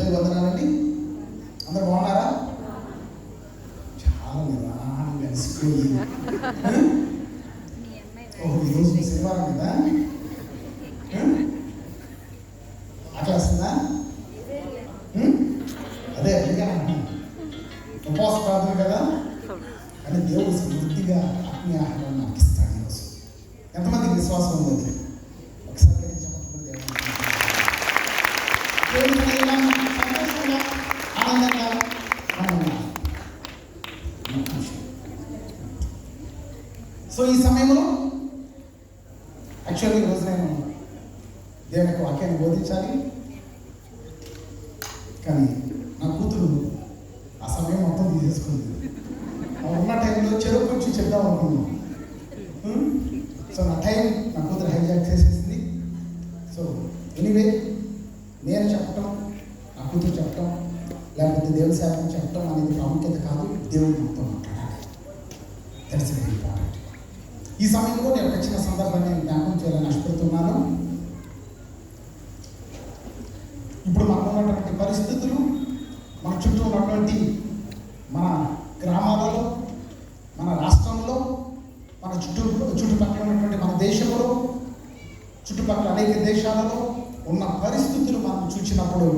అందరికీ వందనాలండి. అందరు బాగున్నారా? చాలా నిదానంగా అలసిపోయి ఈరోజు శనివారం కదా, ఆకలిస్తుందా? అదే అందుకే ఉపవాస ప్రార్థన కదా, కానీ దేవుడు సమృద్ధిగా ఆత్మీయ ఆహారం నాకు ఇస్తాడు ఈరోజు. ఎంతమందికి విశ్వాసం ఉంది? ఒకసారి సంతోషంగా ఆనందంగా సో ఈ సమయంలో యాక్చువల్లీ ఈరోజు నేను దేవుని యొక్క వాక్యాన్ని బోధించాలి, కానీ నా కూతురు ఆ సమయం మొత్తం తీసేసుకుంది. ఉన్న టైంలో చెరువు వచ్చి చెప్దాం అనుకున్నాను. సో నా టైం నా కూతురు హైజాక్ చేసేసింది. సో ఎనీవే, నేను చెప్పటం, నా కూతురు చెప్పటం, లేకపోతే దేవుని సేవను చెప్పటం అనేది ప్రాముఖ్యత కాదు, దేవుడు మొత్తం మాట్లాడాలి. That's very important. ఈ సమయంలో నేను ఒక చిన్న సందర్భాన్ని జ్ఞాపకం చేయాలని ఆశపడుతున్నాను. ఇప్పుడు మనకు ఉన్నటువంటి పరిస్థితులు, మన చుట్టూ ఉన్నటువంటి మన గ్రామాలలో, మన రాష్ట్రంలో, మన చుట్టుపక్కల ఉన్నటువంటి మన దేశంలో, చుట్టుపక్కల అనేక దేశాలలో ఉన్న పరిస్థితులు మనం చూసినప్పుడు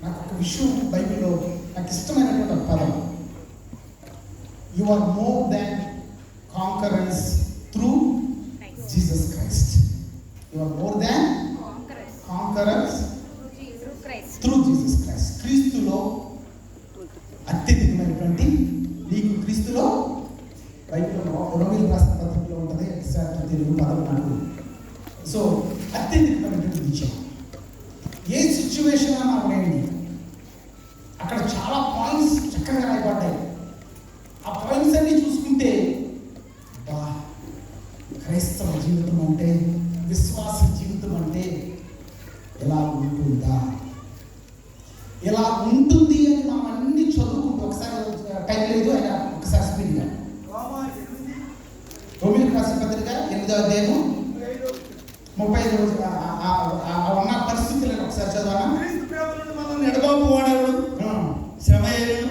నాకు ఒక విషయం బైబిల్లో నాకు ఇష్టమైనటువంటి పదం, you are more than conquerors through Jesus Christ. You are more than conquerors through Jesus Christ. క్రీస్తులో అత్యధికమైనటువంటి, నీకు క్రీస్తులో, బైబిల్లో రోమీయులకు రాసిన పత్రికలో ఉంటుంది, ఎగ్జాక్ట్ తెలుగు పదం నాకు. సో అత్యధికమైనటువంటి విజయం ఏ సిచ్యువేషన్ అన్నా ఉన్నాయండి, అక్కడ చాలా పాయింట్స్ చక్కగా రాయబడ్డాయి. ఆ పాయింట్స్ అన్ని చూసుకుంటే బా, క్రైస్తవ జీవితం అంటే, విశ్వాస జీవితం అంటే ఎలా ఉంటుందా, ఎలా ఉంటుంది అని మనం అన్ని చదువుకుంటూ, ఒకసారి టైం లేదు అయినా ఒకసారి స్పీడ్గా రోమీయులకు రాసిన పత్రిక 8వ అధ్యాయం 35 ఉన్న పరిస్థితులను ఒకసారి చదవాలా? మనల్ని ఎడబాపు వాడేవాడు శ్రమ అయినను,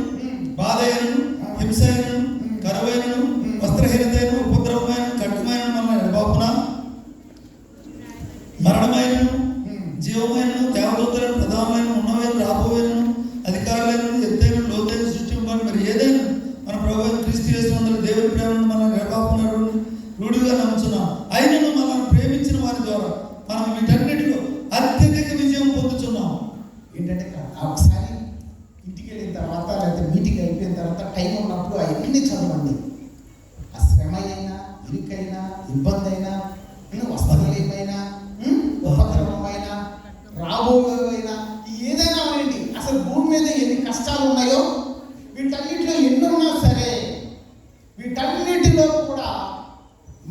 బాధ అయినను, హింస అయినను, కరువైనను, వస్త్రహీనతైనను, ఉపద్రవమైన, ఖడ్గమైన మనల్ని ఎడబాపున, మరణమైనను, జీవమైనను, దేవదూతలను, ప్రధానమైన, ఉన్నవైన, రాబోయేను, అధికారులైనను, ఎత్తైన, లోతైన సృష్టింపని మరి ఏదైనా మన ప్రభువైన క్రీస్తు యేసునందు దేవుని ప్రేమను మనల్ని ఎడబాపునరు రూఢిగా నమ్ముచున్నాం. అయినను మనల్ని ప్రేమించిన వారి ద్వారా మనం వీటన్నిటిలో అత్యధిక విజయం పొందుతున్నాం. ఏంటంటే ఒకసారి ఇంటికి వెళ్ళిన తర్వాత, లేకపోతే మీటింగ్ అయిపోయిన తర్వాత టైం ఉన్నప్పుడు అవన్నీ చదవండి. ఆ శ్రమ అయినా, ఇరుకైనా, ఇబ్బంది అయినా, వస్త్రలేమైనా, ఉపద్రవమైనా, రాబోయేవైనా, ఏదైనా అవ్వండి, అసలు భూమి మీద ఎన్ని కష్టాలు ఉన్నాయో, వీటన్నిటిలో ఎన్ని ఉన్నా సరే, వీటన్నిటిలో కూడా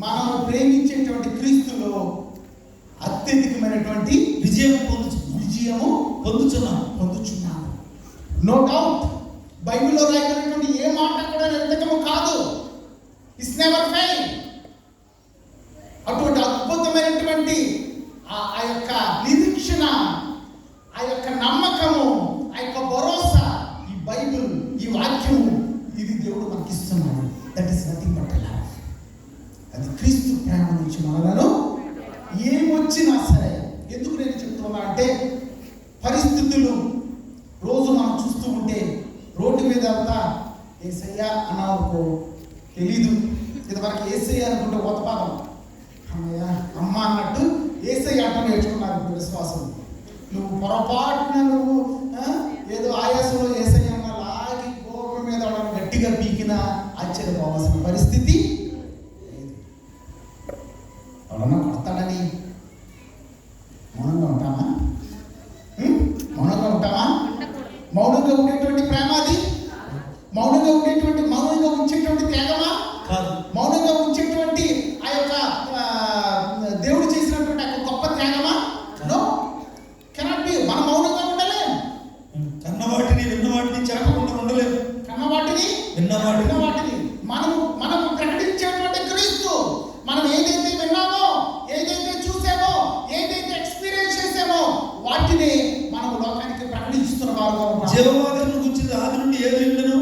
మనం ప్రేమించేటువంటి క్రీస్తులో అత్యధికమైనటువంటి విజయము పొందుచున్నాము. నో డౌట్, బైబిల్లో రాయబడినటువంటి ఏ మాట కూడా నిరర్థకము కాదు. It's never fail. అటువంటి అద్భుతమైనటువంటి ఆ యొక్క నిరీక్షణ, ఆ యొక్క నమ్మకము, ఆ యొక్క భరోసా, ఈ బైబిల్, ఈ వాక్యము, ఇది దేవుడు మనకి ఇస్తున్నాడు. That is nothing but love. అది క్రీస్తు ప్రేమ నుంచి మనలను ఏమొచ్చినా సరే. ఎందుకు నేను చెప్తున్నా అంటే, పరిస్థితులు రోజు మనం చూస్తూ ఉంటే, రోడ్డు మీద అంతా యేసయ్య అన్నవరకు తెలీదు, ఇది మనకి యేసయ్య అనుకుంటే ఉతపాదం, అమ్మయ్య అమ్మ అన్నట్టు యేసయ్య అంటూ నేర్చుకున్నారు ఇప్పుడు విశ్వాసం. నువ్వు పొరపాటున నువ్వు ఏదో ఆయాసంలో యేసయ్య అన్న లాగి గోడ మీద గట్టిగా పీకినా ఆశ్చర్యపోవాల్సిన పరిస్థితి లేదు. ఎవరన్నా కొడతాడని మౌనంగా ఉంటామా? మౌనంగా ఉండేటువంటి ప్రేమ అది? మౌనంగా ఉంచేటువంటి త్యాగమా? మౌనంగా ఉంచేటువంటి ఆ యొక్క దేవుడు చేసినటువంటి ఆ గొప్ప త్యాగమా? No, cannot be. మనం మౌనంగా ఉండలేం. కన్నవాటిని విన్నవాటిని చెప్పకుండా ఉండలేము. కన్నవాటిని విన్నవాటిని మనం ప్రకటించేటువంటి క్రీస్తు, మనం ఏదైతే విన్నామో, ఏదైతే చూసామో, ఏదైతే ఎక్స్పీరియన్స్ చేసామో, వాటిని మనం లోకానికి ప్రకటిస్తున్న వారుగా ఉన్నాం. జీవవాక్యమును గురించి ఆది నుండి ఏది వింటను,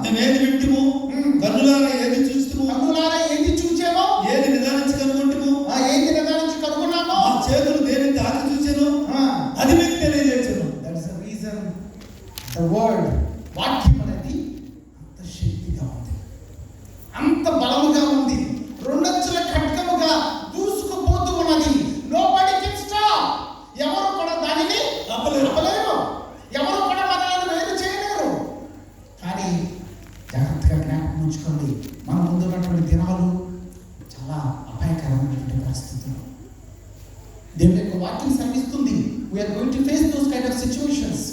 మేము ఏది వింటుము, కన్నులారా ఏది చూస్తుము, కన్నులారా ఏది చూచామో, ఏది నిదానించి కనుగొంటుము, ఏది నిదానించి కనుగొన్నామో, మా చేతులు దేని తాకి చూచెను అది మీకు తెలియజేయను. That is the reason the word, వాక్యం అనేది అంత శక్తిగా ఉంది, అంత బలముగా ఉంది, రెండంచుల ఖడ్గముగా దూసుకుపోతూ ఉన్నది. Nobody can stop. ఎవరు కూడా దానిని ఆపలేరు, ఎవరు కూడా మనల్ని వేరు చేయలేరు. కానీ జాగ్రత్తగా జ్ఞాపకం ఉంచుకోండి, మన ముందున్నటువంటి దినాలు చాలా అపాయకరమైనటువంటి పరిస్థితులు. దేవుని యొక్క వాక్యం శ్రమిస్తుంది. We are going to face those kind of situations.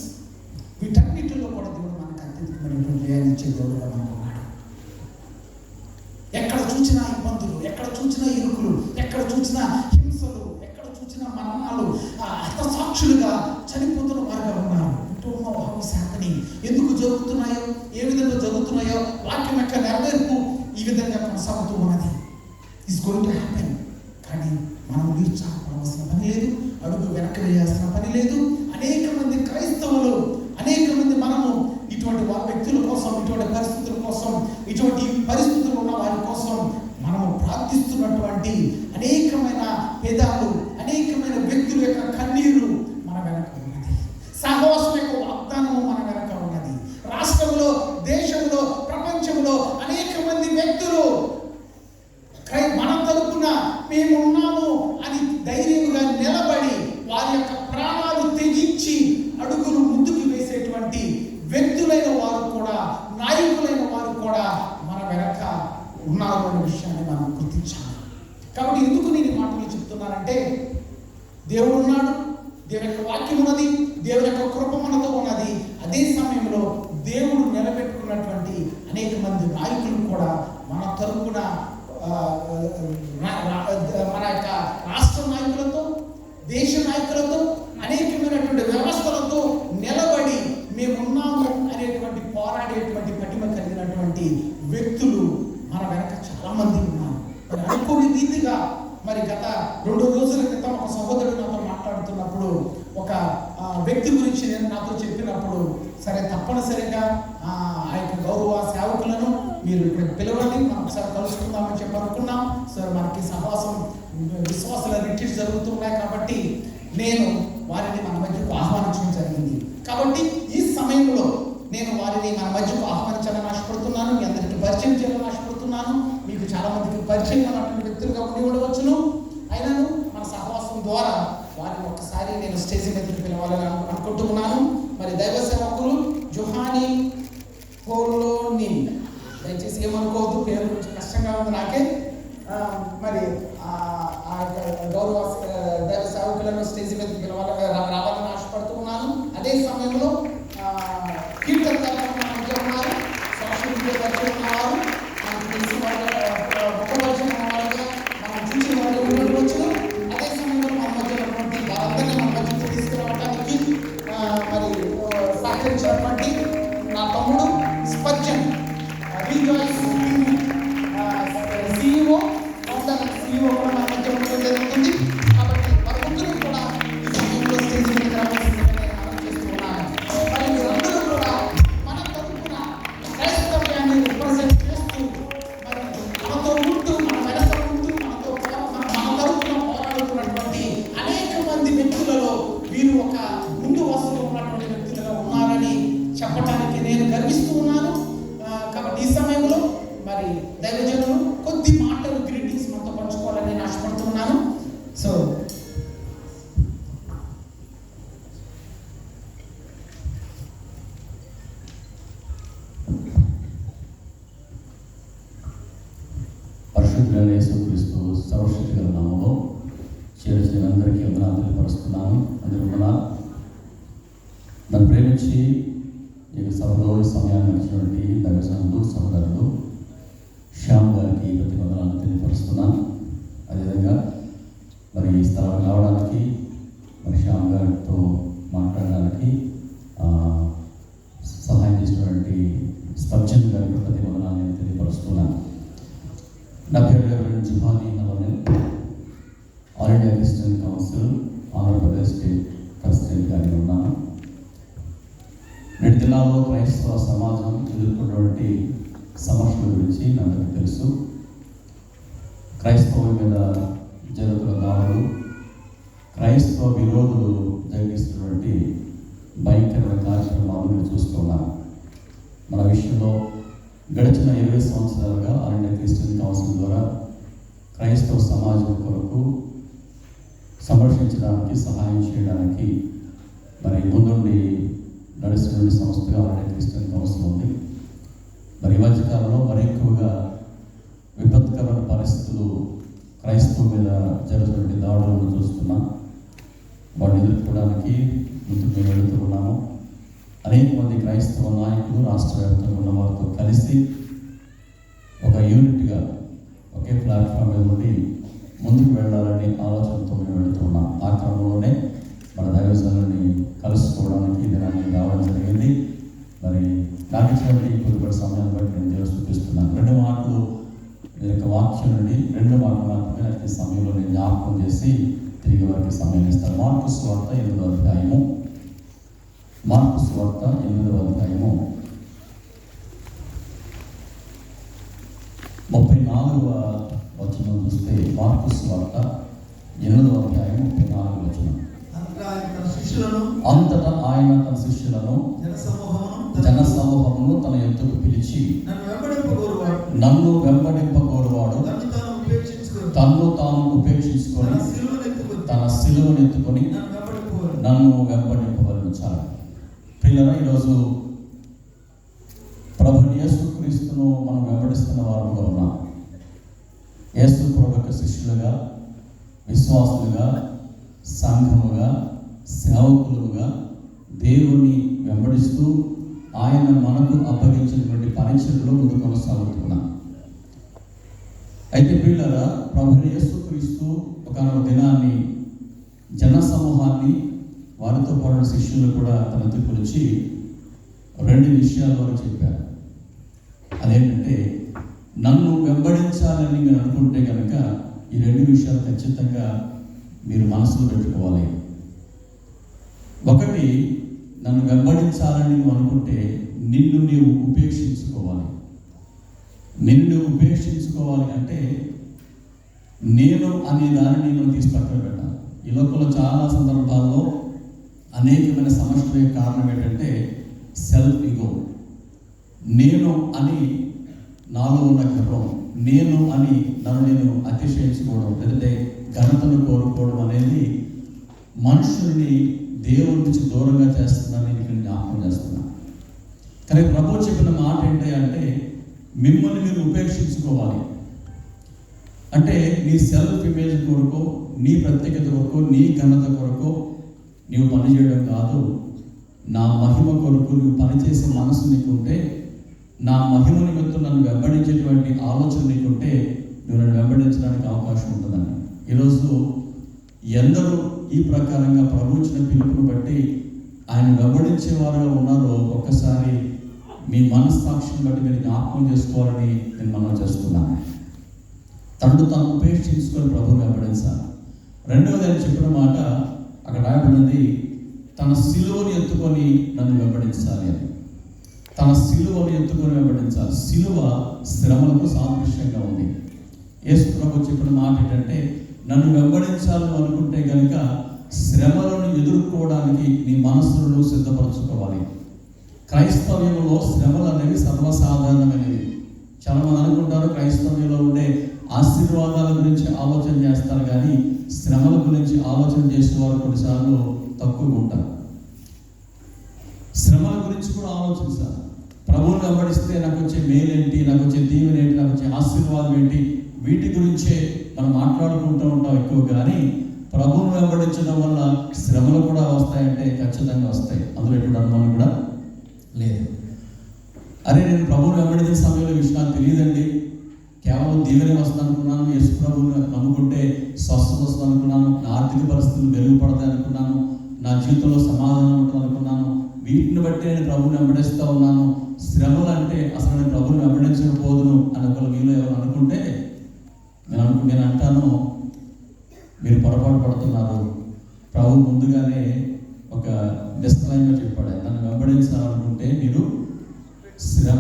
వీటన్నిటిలో కూడా దేవుడు మనకు అత్యధికమైనటువంటి జయాన్ని ఇచ్చే దేవుడుగా మనకు ఉన్నాడు. ఎక్కడ చూసినా ఇబ్బందులు, ఎక్కడ చూసినా ఇరుకులు, ఎక్కడ చూసినా హింసలు, ఎక్కడ చూసినా మరణాలు, హతసాక్షులుగా చనిపోతున్న వారుగా ఉన్నారు. ఎందుకు జరుగుతున్నాయో, ఏ విధంగా జరుగుతున్నాయో వాక్యం యొక్క నెరవేర్పు ఈ విధంగా కొనసాగుతూ ఉన్నది. It's going to happen. కానీ మనం నిరుత్సాహపడవలసిన పని లేదు, అడుగు వెనక్కి వేయాల్సిన పని లేదు. అనేక మంది క్రైస్తవులు, అనేక మంది మనము ఇటువంటి వ్యక్తుల కోసం, ఇటువంటి పరిస్థితుల కోసం, ఇటువంటి పరిస్థితులు ఉన్న వారి కోసం మనము ప్రార్థిస్తున్నటువంటి అనేకమైన పేదాలు, అనేకమైన వ్యక్తుల యొక్క కన్నీరు మన వెనక ఉన్నది. సహవాసం యొక్క వాగ్దానము మన వెనక ఉన్నది. రాష్ట్రంలో, దేశంలో, ప్రపంచంలో అనేక మంది వ్యక్తులు మన తరపున మేమున్నాము అని ధైర్యంగా నిలబడి వారి యొక్క ప్రాణాలు త్యజించి అడుగులు ముందుకు వేసేటువంటి వ్యక్తులైన వారు కూడా, నాయకులైన వారు కూడా మన వెనక ఉన్నారు అనే విషయాన్ని మనం గుర్తించాలి. కాబట్టి ఎందుకు నేను ఈ మాటలు చెప్తున్నానంటే, దేవుడు ఉన్నాడు, దేవుని యొక్క వాక్యం ఉన్నది, దేవుని యొక్క కృప మనతో ఉన్నది. అదే సమయంలో దేవుడు నిలబెట్టుకున్నటువంటి అనేక మంది నాయకులు కూడా మన తరపున మన యొక్క రాష్ట్ర నాయకులతో, దేశ నాయకులతో, అనేకమైనటువంటి వ్యవస్థలతో నిలబడి మేమున్నాము అనేటువంటి పోరాడేటువంటి పటిమ కలిగినటువంటి వ్యక్తులు మన వెనక చాలా మంది ఉన్నారు. మరి అనుకోని రీతిగా మరి గత 2 రోజుల క్రితం ఒక సహోదరుడు నాతో మాట్లాడుతున్నప్పుడు ఒక వ్యక్తి గురించి నేను నాతో చెప్పినప్పుడు, సరే తప్పనిసరిగా ఆ యొక్క గౌరవ సేవకులను మీరు ఇక్కడ పిలవండి, మనం ఒకసారి కలుసుకుందామని చెప్పి అనుకున్నాం. సార్ మనకి సహవాసం విశ్వాసాల రిట్రీట్స్ జరుగుతున్నాయి కాబట్టి నేను వారిని మన మధ్యకు ఆహ్వానించడం జరిగింది. కాబట్టి ఈ సమయంలో నేను వారిని మన మధ్యకు ఆహ్వానించాలని ఆశపడుతున్నాను. మీ అందరికీ పరిచయం చేయాలని ఆశపడుతున్నాను. మీకు చాలా మందికి పరిచయం ఉన్నటువంటి వ్యక్తులుగా ఉండి ఉండవచ్చును. అయినను మన సహవాసం ద్వారా వారిని ఒక్కసారి నేను స్టేజ్ మీదకి పిలవాలని అనుకుంటున్నాను. మరి దైవ సేవకులు జోహాని పోలోని, దయచేసి ఏమనుకోవద్దు, పేరు కొంచెం కష్టంగా ఉంది నాకే. మరి ఆ గౌరవ దైవ సేవకులను స్టేజ్ మీదకి రావాలని ఆశపడుతున్నాను. అదే సమయంలో కీర్తనకారులు మన మధ్య ఉన్నారు, సంస్కృతిలో పరిచయం ఉన్నవారు, మనకు తెలిసిన వాళ్ళు, గొప్ప పరిచయం ఉన్న వాళ్ళుగా మనం చూసిన వాళ్ళు ఉండవచ్చు. అదే సమయంలో మన మధ్య ఉన్నటువంటి వారందరినీ మన మధ్యలో తీసుకురావడానికి మరి సహకరించినటువంటి నా తమ్ముడు స్పర్జన్ CEO, ఫౌండర్ CEO కూడా మన మధ్య ఉండడం జరుగుతుంది. కాబట్టి వారందరూ కూడా ఈ సమయంలో స్టేజ్ మీదకి రావాల్సిందిగా నేను ఆలోచిస్తున్నాను. మరి మీరందరూ కూడా మన తరపున క్రైస్తవ్యాన్ని రిప్రజెంట్ చేస్తూ మరి మనతో ఉంటూ, మన వెనక ఉంటూ, మన తరపున పోరాడుతున్నటువంటి అనేక మంది వ్యక్తులలో వీరు ఒక ముందు వరుసలో ఉన్నటువంటి వ్యక్తులుగా ఉన్నారని చెప్పడానికి నేను గర్విస్తూ ఉన్నాను. కాబట్టి ఈ సమయంలో మరి దైవజనులు కొద్ది మాటలు గ్రీటింగ్స్ మనతో పంచుకోవాలని నేను ఆశపడుతున్నాను. సో పరిశుద్ధుడైన యేసుక్రీస్తు సర్వశక్తి గల నామములో చేర్చిన అందరికీ వందనాలు తెలియపరుస్తున్నాను. అందరూ వందనాలు. నన్ను ప్రేమించి ఈ సభలో ఈ సమయాన్ని ఇచ్చినటువంటి దైవజనులు, సహోదరులు శ్యామ్ గారికి ప్రతి వందనాలు తెలియపరుస్తున్నాను. అదేవిధంగా మరి ఈ స్థలం రావడానికి, మరి శ్యామ్ గారితో మాట్లాడడానికి సహాయం చేసినటువంటి స్పర్జన్ గారికి ప్రతి వందనాలు నేను తెలియపరుస్తున్నాను. నా పేరు Reverend Johani Navanel, All India Christian Council Andhra Pradesh state ప్రెసిడెంట్గా నేను ఉన్నాను. దినాల్లో క్రైస్తవ సమాజం ఎదుర్కొన్నటువంటి సమస్యల గురించి నాకు తెలుసు. క్రైస్తవుల మీద జరుగుతున్న దాడులు, క్రైస్తవ విరోధులు జరిగిస్తున్నటువంటి భయంకరమైన కార్యక్రమాలు మీరు చూస్తున్నాం. మన విషయంలో గడిచిన 20 సంవత్సరాలుగా అరణ్య క్రిస్టియన్ కౌన్సిల్ ద్వారా క్రైస్తవ సమాజం కొరకు సంరక్షించడానికి, సహాయం చేయడానికి మరి ముందుండి నడుస్తున్న సంస్థగా అరణ్య క్రిస్టియన్ కౌన్సిల్ ఉంది. మరి ఈ మధ్యకాలంలో మరి ఎక్కువగా విపత్కరమైన పరిస్థితులు క్రైస్తవ మీద జరుగుతున్న దాడులను చూస్తున్నాం. వాటిని ఎదుర్కోవడానికి ముందుకు మేము వెళుతూ ఉన్నాము. అనేక మంది క్రైస్తవ నాయకులు రాష్ట్ర వ్యాప్తంగా ఉన్న వారితో కలిసి ఒక యూనిట్గా ఒకే ప్లాట్ఫామ్ మీద ఉండి ముందుకు వెళ్ళాలని ఆలోచనతో మేము వెళుతున్నాం. ఆ క్రమంలోనే మన దైవజనుల్ని కలుసుకోవడానికి దినాన్ని రావడం జరిగింది. మరి నాకు ఇచ్చినటువంటి కొద్దిపటి సమయాన్ని బట్టి నేను దేవుడు చూపిస్తున్నాను. 2 మాటలు యొక్క వాక్యం నుండి 2 మాటలు మాత్రమే నాకు ఈ సమయంలో నేను జ్ఞాపకం చేసి తిరిగి వారికి సమయం ఇస్తాను. మార్కు సువార్త 8వ అధ్యాయము, మార్కు సువార్త 8వ అధ్యాయము 34వ వచనం చూస్తే, మార్కు సువార్త 8వ అధ్యాయం 34వ వచనం. అంతటా ఆయన తన శిష్యులను జనసమూహమును తన యొద్దకు పిలిచి, నన్ను వెంబడింపగోరువాడు తన్ను తాను ఉపేక్షించుకొని తన సిలువను ఎత్తుకొని నన్ను వెంబడింపవలెను. ప్రియులారా, ఈరోజు ప్రభుని యేసుక్రీస్తును మనం వెంబడిస్తున్న వారుగా ఉన్నాం. యేసు ప్రభు యొక్క శిష్యులుగా, విశ్వాసులుగా, సంఘముగా, సేవకులుగా దేవుణ్ణి వెంబడిస్తూ ఆయన మనకు అప్పగించినటువంటి పరిచర్యలో ముందు కొనసాగుతున్నాం. అయితే ప్రియులారా, ప్రభుని యేసుక్రీస్తు ఒకనొక దినాన్ని జన సమూహాన్ని, వారితో పాటు శిష్యులను కూడా తన పిలిచి 2 విషయాల వారు చెప్పారు. అదేంటంటే, నన్ను వెంబడించాలని మీరు అనుకుంటే కనుక ఈ 2 విషయాలు ఖచ్చితంగా మీరు మనసులో పెట్టుకోవాలి. ఒకటి, నన్ను వెంబడించాలని నువ్వు అనుకుంటే నిన్ను నీవు ఉపేక్షించుకోవాలి. నిన్ను నువ్వు ఉపేక్షించుకోవాలి అంటే నేను అనే దానిని నేను తీసి పక్కన పెట్టాలి. ఈ లోకంలో చాలా సందర్భాల్లో అనేకమైన సమస్యల కారణం ఏంటంటే సెల్ఫ్ ఈగో. నేను అని నాలో ఉన్న గర్వం, నేను అని నన్ను నేను అతిశయించుకోవడం, లేదంటే ఘనతను కోరుకోవడం అనేది మనుషుల్ని దేవుడి నుంచి దూరంగా చేస్తుందని నేను జ్ఞాపకం చేస్తున్నాను. కానీ ప్రభు చెప్పిన మాట ఏంటి అంటే, మిమ్మల్ని మీరు ఉపేక్షించుకోవాలి. అంటే నీ సెల్ఫ్ ఇమేజ్ కొరకు, నీ ప్రత్యేకత కొరకు, నీ ఘనత కొరకు నీవు పనిచేయడం కాదు. నా మహిమ కొరకు నువ్వు పనిచేసే మనసు నీకుంటే, నా మహిమ నిమిత్తం నన్ను వెంబడించేటువంటి ఆలోచన నీకుంటే నువ్వు నన్ను వెంబడించడానికి అవకాశం ఉంటుందని. ఈరోజు ఎందరూ ఈ ప్రకారంగా ప్రభు ఇచ్చిన పిలుపును బట్టి ఆయన వెంబడించే వారుగా ఉన్నారో ఒక్కసారి మీ మనస్సాక్షిని బట్టి మీరు జ్ఞాపకం చేసుకోవాలని నేను మనం చేస్తున్నాను. తను తాను ఉపేక్షించుకొని ప్రభువు వెంబడించాలి. 2వది ఆయన చెప్పిన మాట అక్కడ రాయబడింది, తన సిలువను ఎత్తుకొని నన్ను వెంబడించాలి అని. తన సిలువను ఎత్తుకొని వెంబడించాలి. సిలువ శ్రమలకు సాదృశ్యంగా ఉంది. యేసు ప్రభు చెప్పిన మాట ఏంటంటే, నన్ను వెంబడించాలని అనుకుంటే కనుక శ్రమలను ఎదుర్కోవడానికి నీ మనస్సును సిద్ధపరచుకోవాలి. క్రైస్తవ్యంలో శ్రమలు అనేవి సర్వసాధారణమైనవి. చాలామంది అనుకుంటారు క్రైస్తవ్యంలో ఉండే ఆశీర్వాదాల గురించి ఆలోచన చేస్తారు, కానీ శ్రమల గురించి ఆలోచన చేసేవారు కొన్నిసార్లు తక్కువగా ఉంటారు. శ్రమల గురించి కూడా ఆలోచించాలి. ప్రభువుని వెంబడిస్తే నాకు వచ్చే మేలేంటి, నాకు వచ్చే దీవెన ఏంటి, నాకు వచ్చే ఆశీర్వాదం ఏంటి, వీటి గురించే మనం మాట్లాడుకుంటూ ఉంటాం ఎక్కువ. కానీ ప్రభువుని వెంబడించడం వల్ల శ్రమలు కూడా వస్తాయంటే ఖచ్చితంగా వస్తాయి. అందులో ఎటువంటి అనుమానం కూడా లేదు. అరే, నేను ప్రభువుని వెంబడించిన సమయంలో విషయాలు తెలియదండి, కేవలం దీవెనే వస్తుంది అనుకున్నాను, యేసు ప్రభువుని నమ్ముకుంటే స్వస్థత వస్తుంది అనుకున్నాను, నా ఆర్థిక పరిస్థితులు మెరుగుపడతాయి అనుకున్నాను, నా జీవితంలో సమాధానం ఉంటుంది అనుకున్నాను, వీటిని బట్టి నేను ప్రభువుని వెంబడిస్తూ ఉన్నాను. శ్రమలు అంటే అసలు నేను ప్రభువుని వెంబడించకపోదును అని ఒకరు మీలో ఎవరు అనుకుంటే నేను అంటాను, మీరు పొరపాటు పడుతున్నారు. ప్రభు ముందుగానే ఒక డిస్క్లైమర్ చెప్పాడు, నన్ను వెంబడించాలనుకుంటే నీ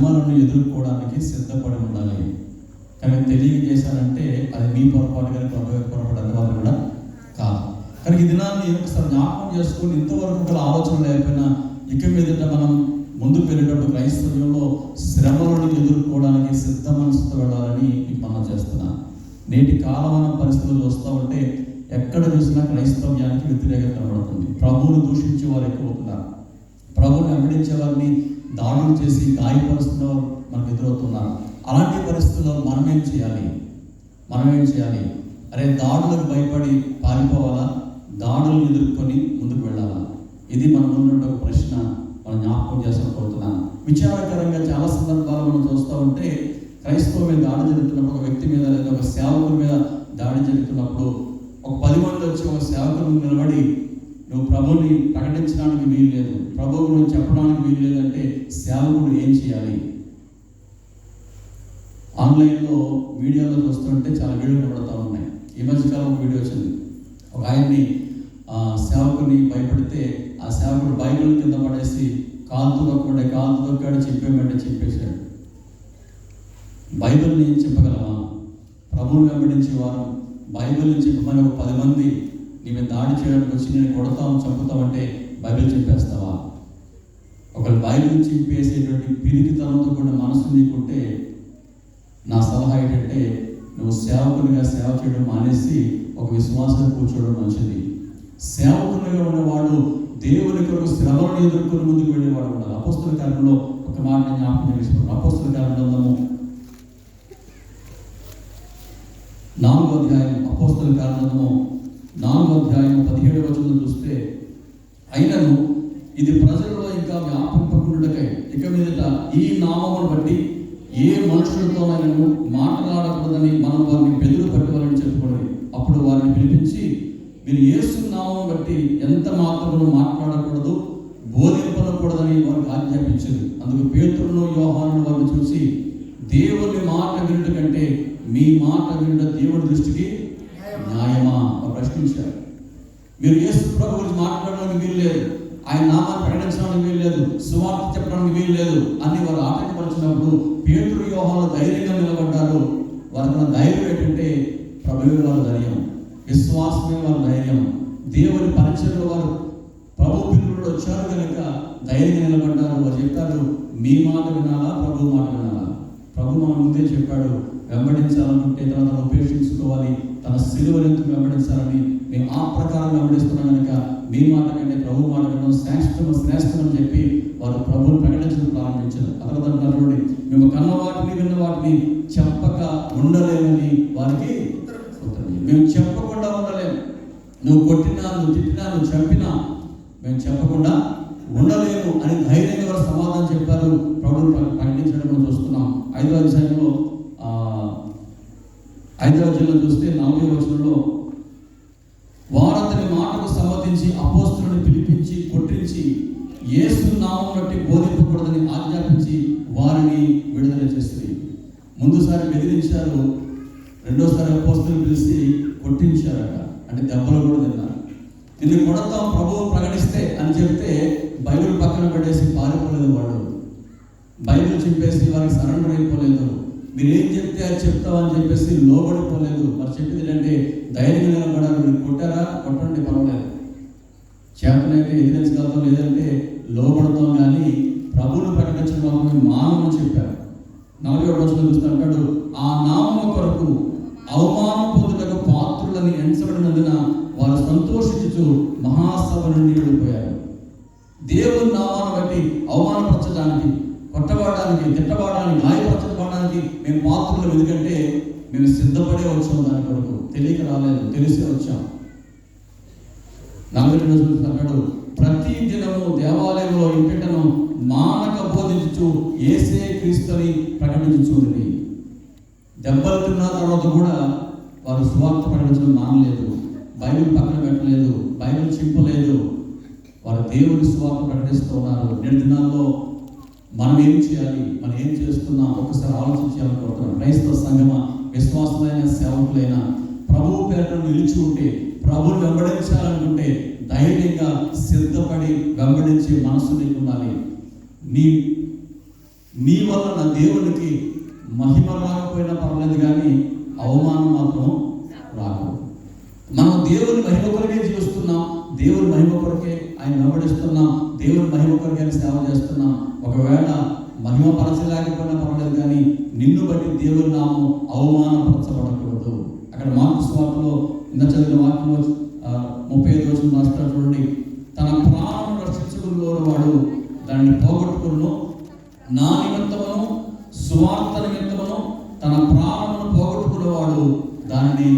శ్రమలను ఎదుర్కోవడానికి సిద్ధపడి ఉండాలి. కానీ తెలియజేశారంటే అది మీ పొరపాటు కానీ ప్రభు యొక్క పొరపాటు అందువల్ల కూడా కాదు. కానీ ఈ దినాన్ని ఒకసారి జ్ఞాపకం చేసుకొని ఇంతవరకు గల ఆలోచన లేకపోయినా ఇక మీదట మనం ముందుకు వెళ్ళేటప్పుడు క్రైస్తవ్యంలో శ్రమలను ఎదుర్కోవడానికి సిద్ధ మనసుతో వెళ్ళాలని మీకు మనం చేస్తున్నాను. నేటి కాలమైన పరిస్థితులు వస్తూ ఉంటే ఎక్కడ చూసినా క్రైస్తవ్యానికి వ్యతిరేకత కనబడుతుంది. ప్రభువును దూషించే వారు ఎక్కువ అవుతున్నారు. ప్రభువుని వెంబడించే వారిని దాడులు చేసి గాయపరుస్తున్న వారు మనకు ఎదురవుతున్నారు. అలాంటి పరిస్థితుల్లో మనమేం చేయాలి? అరే, దాడులకు భయపడి పారిపోవాలా? దాడులను ఎదుర్కొని ముందుకు వెళ్ళాలా? ఇది మన ముందు ఒక ప్రశ్న మనం జ్ఞాపకం చేసుకోబోతున్నాను. విచారకరంగా చాలా సందర్భాలు మనం చూస్తూ ఉంటే క్రైస్తవ మీద దాడి జరుగుతున్నప్పుడు, ఒక వ్యక్తి మీద లేదా ఒక సేవకుల మీద దాడి జరుగుతున్నప్పుడు ఒక 10 మంది వచ్చి ఒక సేవకుని నిలబడి నువ్వు ప్రభుని ప్రకటించడానికి వీలు లేదు, ప్రభు గురించి చెప్పడానికి వీలు లేదంటే సేవకుడు ఏం చేయాలి? ఆన్లైన్లో మీడియాలో చూస్తుంటే చాలా వీడియోలు కనబడుతూ ఉన్నాయి. ఈ మధ్యకాలం ఒక వీడియో వచ్చింది. ఒక ఆయన్ని సేవకుని భయపడితే ఆ సేవకుడు బైబిల్ కింద పడేసి కాలుతూ దొక్కాడు, చెప్పేమంటే చెప్పేశాడు. బైబిల్ని ఏం చెప్పగలవా? ప్రభువుని వెంబడించే వారు బైబిల్ని చెప్పమని ఒక 10 మంది నీ మీద దాడి చేయడానికి వచ్చి నేను చంపుతామంటే బైబిల్ చెప్పేస్తావా? ఒకళ్ళు బైబిల్ చింపేసేటువంటి పిరికితనంతో కూడా మనసు నీకుంటే నా సలహా ఏంటంటే నువ్వు సేవకునిగా సేవ చేయడం మానేసి ఒక విశ్వాసం కూర్చోవడం మంచిది. సేవకునిగా ఉన్నవాడు దేవుని కొరకు శ్రమలను ఎదుర్కొని ముందుకు వెళ్ళేవాడు ఉండాలి. అపోస్తల కార్యంలో ఒక మాట జ్ఞాపకం చేసుకుంటాం. అపోస్తల కార్యం గ్రంథము 4వ అధ్యాయం, అపోస్తల కార్యము 4వ అధ్యాయం 17వ వచనం చూస్తే, అయినను ఇది ప్రజల్లో ఇంకా వ్యాపింపకుండుటకై ఇక మీదట ఈ నామమును బట్టి ఏ మనుషులతోనైనా మాట్లాడకూడదని మనం వారిని బెదురు పట్టుకోవాలని చెప్పుకోండి. అప్పుడు వారిని పిలిపించి, మీరు యేసు నామమును బట్టి ఎంత మాత్రమును మాట్లాడకూడదు, బోధింపకూడదని వారికి ఆజ్ఞాపించింది. అందుకు పేతురును యోహానును వారిని చూసి, దేవుని మాట వినుట కంటే మీ మాట వినుట దేవుని దృష్టికి న్యాయమా అని ప్రశ్నించారు. మీరు యేసు ప్రభు గురించి మాట్లాడడానికి వీలు లేదు, ఆయన నామాన్ని ప్రకటించడానికి వీలు లేదు, సువార్త చెప్పడానికి వీలు లేదు అని వారు ఆటంకపరిచినప్పుడు పేతురు యోహాను ధైర్యంగా నిలబడ్డారు. వారికి ధైర్యం ఏంటంటే ప్రభువే వారి ధైర్యం, విశ్వాసమే వారి ధైర్యం. దేవుని పరిచయంలో వారు ప్రభు పిల్లలు వచ్చారు కనుక ధైర్యంగా నిలబడ్డారు. వారు చెప్పారు, మీ మాట వినాలా, ప్రభు మాట వినాలా? ప్రభు మన ముందే చెప్పాడు, వెంబడించాలనుకుంటే తను ఉపేక్షించుకోవాలి, తన సిలువను ఎందుకు వెంబడించాలని. మేము ఆ ప్రకారం వెంబడిస్తున్నాం కనుక మీ మాట కంటే ప్రభు మాట వినడం శ్రేష్టం అని చెప్పి వారు ప్రభువుని ప్రకటించడం ప్రారంభించారు. అతను మేము కన్న వాటిని విన్న వాటిని చెప్పక ఉండలేమని వారికి మేము చెప్పకుండా ఉండలేము. నువ్వు కొట్టినా, నువ్వు తిట్టినా, నువ్వు చంపినా మేము చెప్పకుండా ఉండలేము అని ధైర్యంగా వారు సమాధానం చెప్పారు. ప్రభువుని ప్రకటించడం మనం చూస్తున్నాం. 5వ అధ్యాయంలో 5వ అధ్యాయంలో చూస్తే 40వ వచనంలో, వారు అతని మాటకు సమ్మతించి అపోస్తలుని పిలిపించి కొట్టించి యేసు నామం బట్టి బోధింపకూడదని ఆజ్ఞాపించి వారిని విడుదల చేస్తుంది. ముందుసారి బెదిరించారు, రెండోసారి అపోస్తలు పిలిచి కొట్టించారట, అంటే దెబ్బలు కూడా తిన్నారు. దీన్ని కొడతాం ప్రభువు ప్రకటిస్తే అని చెప్తే బైబిల్ పక్కన పెట్టేసి పారిపోలేదు. వాడు బైబిల్ చింపేసి వారికి సరెండర్ అయిపోలేదు. మీరేం చెప్తే అది చెప్తామని చెప్పేసి లోబడిపోలేదు. మరి చెప్పింది ఏంటంటే ధైర్యంగా నిలబడారు. మీరు కొట్టారా, కొట్టండి పర్వాలేదు, చేతనైతే ఎదిరించగలుగుతాం, లేదంటే లోబడతాం, కానీ ప్రభువును ప్రకటించడం మాత్రమే మానమని చెప్పారు. 40వ వచనం చూస్తుంటాడు, ఆ నామము కొరకు అవమానం పొందుటకు పాత్రులని ఎంచబడినందున వారు సంతోషించుచు మహాసభ నుండి వెళ్ళిపోయారు. దేవుని నామాన్ని బట్టి అవమానపరచడానికి, కొట్టబడడానికి, తిట్టబడడానికి, గాయపరచబడడానికి మేము పాత్రలు. ఎందుకంటే మేము సిద్ధపడే వచ్చాము, దాని కొరకు తెలియక రాలేదు, తెలిసే వచ్చాం. 42 చూస్తున్నాడు, ప్రతి దినము దేవాలయంలో ఇంటిటను మానక బోధించు యేసే క్రీస్తుని ప్రకటించుచుంది. దెబ్బలు తిన్న తర్వాత కూడా వారు సువార్త ప్రకటించడం మానలేదు, బైబిల్ పక్కన పెట్టలేదు, బైబిల్ చింపలేదు. వారు దేవుని సువార్త ప్రకటిస్తూ ఉన్నారు. 2 దినాల్లో మనం ఏం చేయాలి, మనం ఏం చేస్తున్నాం ఒకసారి ఆలోచించాలనుకుంటున్నాం. క్రైస్తవ సంఘమ విశ్వాసమైన సేవకులైన ప్రభువు పేరును నిలిచి ఉంటే, ప్రభువుని వెంబడించాలనుకుంటే ధైర్యంగా సిద్ధపడి వెంబడించే మనసు నీకు ఉండాలి. నీ నీ వల్ల నా దేవునికి మహిమ రాకపోయినా పర్లేదు, కానీ అవమానం మాత్రం రాకూడదు. మనం దేవుని మహిమ కొరకే జీవిస్తున్నాం, దేవుని మహిమ కొరకే ఆయన వెంబడిస్తున్నాం, దేవుని మహిమ కొరకే ఆయన సేవ చేస్తున్నాం. ఒకవేళ మహిమ పరచలేకపోయినా పర్లేదు, కానీ నిన్ను బట్టి దేవుని నామం అవమానపరచబడకూడదు. అక్కడ మార్కు సువార్తలో ఇంత చదివిన వాక్యంలో 35 రోజులు రాష్ట్రాలు చూడండి. తన ప్రాణం రక్షించుకున్న వాడు దాన్ని పోగొట్టుకును, నా నిమిత్తమును సువార్త నిమిత్తమును తన ప్రాణమును పోగొట్టుకున్నవాడు దానిని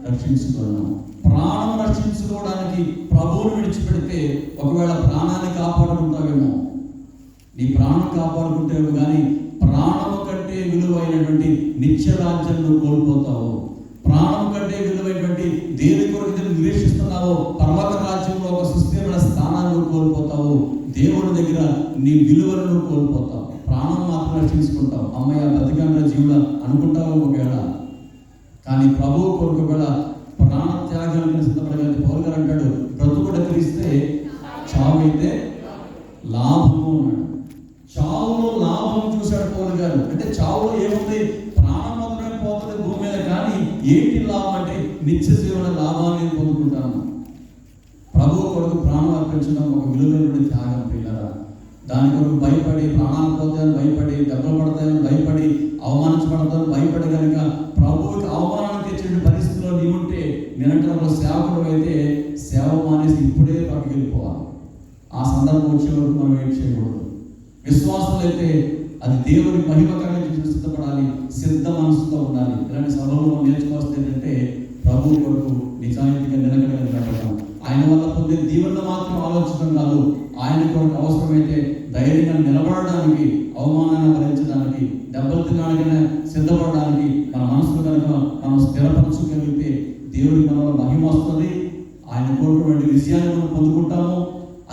రక్షించుకును. ప్రాణం రక్షించుకోవడానికి ప్రభువును విడిచిపెడితే ఒకవేళ ప్రాణాన్ని కాపాడుకుంటావేమో, నీ ప్రాణం కాపాడుకుంటేమో, కానీ ప్రాణము కంటే విలువైనటువంటి నిత్యరాజ్యం నువ్వు కోల్పోతావు. ప్రాణం కంటే విలువైనటువంటి దేని కొరకు నిరీక్షిస్తున్నావో పర్వత రాజ్యంలో ఒక సుస్థిరమైన స్థానాన్ని కోల్పోతావు. దేవుడి దగ్గర నీ విలువలను కోల్పోతావు. ప్రాణం మాత్రం రక్షించుకుంటావు. అమ్మయ్య బతికాండ్ర జీవుల అనుకుంటావు ఒకవేళ, కానీ ప్రభువు కొరకు ఒకవేళ ప్రాణ త్యాగానికి సిద్ధపడగలిగితే పౌలు గారు అంటాడు, బ్రతుకుడ క్రీస్తే చావు అయితే లాభము అన్నాడు. చావులో లాభం చూశాడు పౌలు గారు. అంటే చావులో ఏముంది? ప్రాణం మాత్రమే పోతుంది భూమి మీద, కానీ ఏంటి లాభం అంటే నిత్య జీవన లాభాన్ని పొందుకుంటాను. ప్రభువు కొరకు ప్రాణం అర్పించడం ఒక విలువైన త్యాగం పిల్లరా. దాని కొరకు భయపడి, ప్రాణాలు పోతాయని భయపడి, దెబ్బలు పడతాయని భయపడి, అవమానించబడతాయని భయపడి కనుక ప్రభువుకి అవమానం తెచ్చే పరిస్థితిలో నీవుంటే, నిరంతరంలో సేవకుడు అయితే సేవ మానేసి ఇప్పుడే పక్కకి వెళ్ళిపోవాలి. ఆ సందర్భం వచ్చే వరకు మనం ఏం చేయకూడదు. విశ్వాసం అయితే అది దేవుని మహిమకరంగా సిద్ధపడాలి, సిద్ధ మనసుతో ఉండాలి. ఇలాంటి సభలో నేర్చుకోవాల్సింది ఏంటంటే ప్రభు కొరకు నిజాయితీగా నిలకడగలగడం, ఆయన వల్ల పొందే దీవెనలు మాత్రం ఆలోచించడం కాదు, ఆయన కొరకు అవసరమైతే ధైర్యంగా నిలబడడానికి, అవమానాన్ని భరించడానికి, దెబ్బలు తినడానికైనా సిద్ధపడడానికి మన మనసులో కనుక మనం స్థిరపరచుకెళ్తే దేవుడికి మనలో మహిమ వస్తుంది. ఆయన కోరుకున్నటువంటి విజయాన్ని మనం పొందుకుంటాము.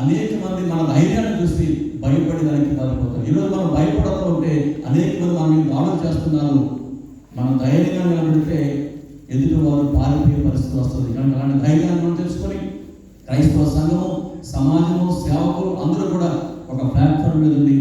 అనేక మంది మన ధైర్యాన్ని చూసి భయపడి దానికి పారిపోతారు. ఈరోజు మనం భయపడుతూ ఉంటే అనేక మంది మన మీద దాడులు చేస్తున్నారు. మనం ధైర్యంగా నిలబడితే ఎదుటి వారు పారిపోయే పరిస్థితి వస్తుంది. కనుక అలాంటి ధైర్యాన్ని మనం తెలుసుకొని క్రైస్తవ సంఘము, సమాజము, సేవకులు అందరూ కూడా ఒక ప్లాట్ఫామ్ మీద ఉండి